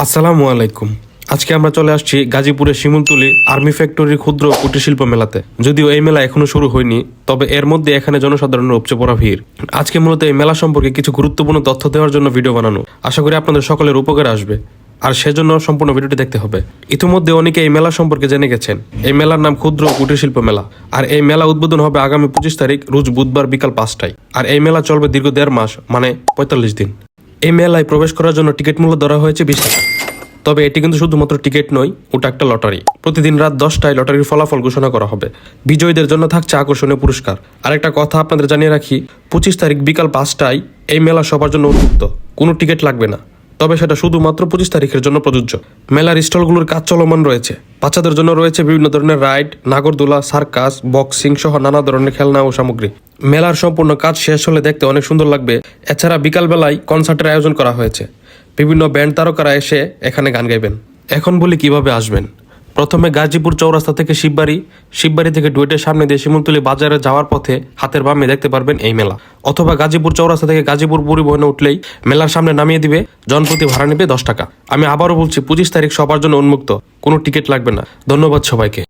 আসসালামু আলাইকুম। আজকে আমরা চলে আসছি গাজীপুরের শিমুলতলী আর্মি ফ্যাক্টরির ক্ষুদ্র কুটির শিল্প মেলাতে। যদিও এই মেলা এখনো শুরু হয়নি, তবে এর মধ্যে এখানে জনসাধারণের উপচে পড়া ভিড়। আজকে মূলত এই মেলা সম্পর্কে কিছু গুরুত্বপূর্ণ তথ্য দেওয়ার জন্য ভিডিও বানানো। আশা করি আপনাদের সকলের উপকার আসবে, আর সেজন্য সম্পূর্ণ ভিডিওটি দেখতে হবে। ইতিমধ্যে অনেকে এই মেলা সম্পর্কে জেনে গেছেন। এই মেলার নাম ক্ষুদ্র কুটির শিল্প মেলা, আর এই মেলা উদ্বোধন হবে আগামী 25 তারিখ রোজ বুধবার বিকাল 5টায়। আর এই মেলা চলবে দীর্ঘ 1.5 মাস, মানে 45 দিন। এই মেলায় প্রবেশ করার জন্য টিকিট মূল্য ধরা হয়েছে 20 টাকা। তবে এটি কিন্তু শুধুমাত্র টিকিট নয়, ওটা একটা লটারি। প্রতিদিন রাত 10টায় লটারির ফলাফল ঘোষণা করা হবে। বিজয়ীদের জন্য থাকছে আকর্ষণীয় পুরস্কার। আরেকটা কথা আপনাদের জানিয়ে রাখি, 25 তারিখ বিকাল 5টায় এই মেলা সবার জন্য উন্মুক্ত। কোনো টিকিট লাগবে না, তবে সেটা শুধুমাত্র 25 তারিখের জন্য প্রযোজ্য। মেলার স্টলগুলোর কাজ চলমান রয়েছে। বাচ্চাদের জন্য রয়েছে বিভিন্ন ধরনের রাইড, নাগরদোলা, সার্কাস, বক্সিং সহ নানা ধরনের খেলনা ও সামগ্রী। মেলার সম্পূর্ণ কাজ শেষ হলে দেখতে অনেক সুন্দর লাগবে। এছাড়া বিকালবেলায় কনসার্টের আয়োজন করা হয়েছে। বিভিন্ন ব্যান্ড তারকারা এসে এখানে গান গাইবেন। এখন বলি কিভাবে আসবেন। প্রথমে গাজীপুর চৌরাস্তা থেকে শিববাড়ি থেকে ডুয়েটের সামনে দিয়ে শিমুলতলী বাজারে যাওয়ার পথে হাতের বামে দেখতে পারবেন এই মেলা। অথবা গাজীপুর চৌরাস্তা থেকে গাজীপুর পরিবহনে উঠলেই মেলার সামনে নামিয়ে দিবে। জনপ্রতি ভাড়া নেবে 10 টাকা। আমি আবারও বলছি, 25 তারিখ সবার জন্য উন্মুক্ত, কোনো টিকিট লাগবে না। ধন্যবাদ সবাইকে।